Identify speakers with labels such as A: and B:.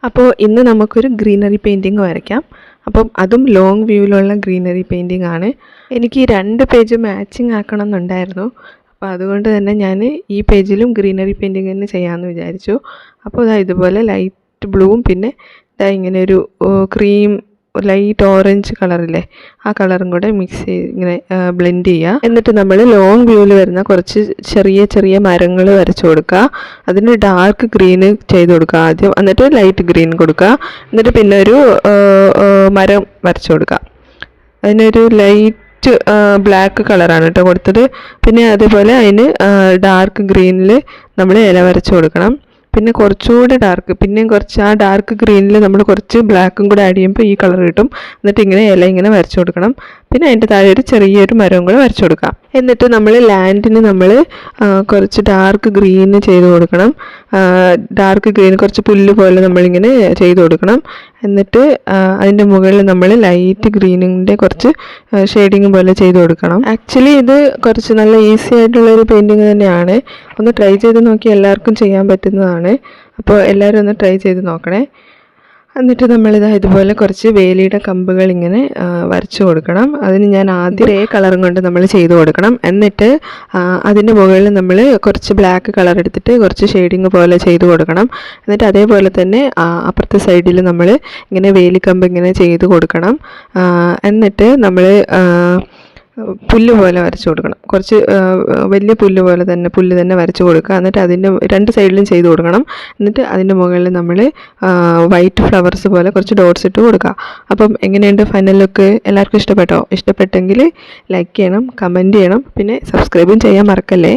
A: അപ്പോൾ ഇന്ന് നമുക്കൊരു ഗ്രീനറി പെയിൻറ്റിങ് വരയ്ക്കാം. അപ്പം അതും ലോങ് വ്യൂവിലുള്ള ഗ്രീനറി പെയിൻറ്റിങ് ആണ്. എനിക്ക് ഈ 2 പേജ് മാച്ചിങ് ആക്കണം എന്നുണ്ടായിരുന്നു. അപ്പോൾ അതുകൊണ്ട് തന്നെ ഞാൻ ഈ പേജിലും ഗ്രീനറി പെയിൻറ്റിങ് തന്നെ ചെയ്യാമെന്ന് വിചാരിച്ചു. അപ്പോൾ ഇതുപോലെ ലൈറ്റ് ബ്ലൂവും പിന്നെ ഇങ്ങനെ ഒരു ക്രീം ലൈറ്റ് ഓറഞ്ച് കളറില്ലേ, ആ കളറും കൂടെ മിക്സ് ചെയ്ത് ഇങ്ങനെ ബ്ലെൻഡ് ചെയ്യുക. എന്നിട്ട് നമ്മൾ ലോങ് വ്യൂവിൽ വരുന്ന കുറച്ച് ചെറിയ ചെറിയ മരങ്ങൾ വരച്ചു കൊടുക്കുക. അതിന് ഡാർക്ക് ഗ്രീന് ചെയ്ത് കൊടുക്കുക ആദ്യം, എന്നിട്ട് ലൈറ്റ് ഗ്രീൻ കൊടുക്കുക. എന്നിട്ട് പിന്നെ ഒരു മരം വരച്ചു കൊടുക്കുക. അതിനൊരു ലൈറ്റ് ബ്ലാക്ക് കളറാണ് കേട്ടോ കൊടുത്തത്. പിന്നെ അതേപോലെ അതിന് ഡാർക്ക് ഗ്രീനിൽ നമ്മൾ ഇല വരച്ചു കൊടുക്കണം. പിന്നെ കുറച്ചുകൂടി ഡാർക്ക്, പിന്നെയും കുറച്ച് ആ ഡാർക്ക് ഗ്രീനിൽ നമ്മൾ കുറച്ച് ബ്ലാക്കും കൂടെ ആഡ് ചെയ്യുമ്പോൾ ഈ കളർ കിട്ടും. എന്നിട്ട് ഇങ്ങനെ ഇല ഇങ്ങനെ വരച്ചു കൊടുക്കണം. പിന്നെ അതിൻ്റെ താഴെ ഒരു ചെറിയൊരു മരവും കൂടെ വരച്ചു കൊടുക്കാം. എന്നിട്ട് നമ്മൾ ലാൻഡിന് നമ്മൾ കുറച്ച് ഡാർക്ക് ഗ്രീന് ചെയ്ത് കൊടുക്കണം. ഡാർക്ക് ഗ്രീൻ കുറച്ച് പുല്ല് പോലെ നമ്മളിങ്ങനെ ചെയ്ത് കൊടുക്കണം. എന്നിട്ട് അതിൻ്റെ മുകളിൽ നമ്മൾ ലൈറ്റ് ഗ്രീനിൻ്റെ കുറച്ച് ഷെയ്ഡിങ് പോലെ ചെയ്ത് കൊടുക്കണം. ആക്ച്വലി ഇത് കുറച്ച് നല്ല ഈസി ആയിട്ടുള്ളൊരു പെയിൻറ്റിങ് തന്നെയാണ്. ഒന്ന് ട്രൈ ചെയ്ത് നോക്കി എല്ലാവർക്കും ചെയ്യാൻ പറ്റുന്നതാണ്. അപ്പോൾ എല്ലാവരും ഒന്ന് ട്രൈ ചെയ്ത് നോക്കണേ. എന്നിട്ട് ഇതുപോലെ കുറച്ച് വേലിയുടെ കമ്പുകൾ ഇങ്ങനെ വരച്ചു കൊടുക്കണം. അതിന് ഞാൻ ആദ്യം ഗ്രേ കളറും കൊണ്ട് നമ്മൾ ചെയ്ത് കൊടുക്കണം. എന്നിട്ട് അതിൻ്റെ മുകളിൽ നമ്മൾ കുറച്ച് ബ്ലാക്ക് കളർ എടുത്തിട്ട് കുറച്ച് ഷെയ്ഡിങ് പോലെ ചെയ്ത് കൊടുക്കണം. എന്നിട്ട് അതേപോലെ തന്നെ അപ്പുറത്തെ സൈഡിൽ നമ്മൾ ഇങ്ങനെ വേലിക്കമ്പ് ഇങ്ങനെ ചെയ്ത് കൊടുക്കണം. എന്നിട്ട് നമ്മൾ പുല്ല് പോലെ വരച്ചു കൊടുക്കണം. കുറച്ച് വലിയ പുല്ല് തന്നെ വരച്ചു കൊടുക്കുക. എന്നിട്ട് അതിൻ്റെ 2 സൈഡിലും ചെയ്ത് കൊടുക്കണം. എന്നിട്ട് അതിൻ്റെ മുകളിൽ നമ്മൾ വൈറ്റ് ഫ്ലവേഴ്സ് പോലെ കുറച്ച് ഡോട്ട്സ് ഇട്ട് കൊടുക്കുക. അപ്പം എങ്ങനെയുണ്ട് ഫൈനൽ ലുക്ക്? എല്ലാവർക്കും ഇഷ്ടപ്പെട്ടോ? ഇഷ്ടപ്പെട്ടെങ്കിൽ ലൈക്ക് ചെയ്യണം, കമൻറ്റ് ചെയ്യണം, പിന്നെ സബ്സ്ക്രൈബും ചെയ്യാൻ മറക്കല്ലേ.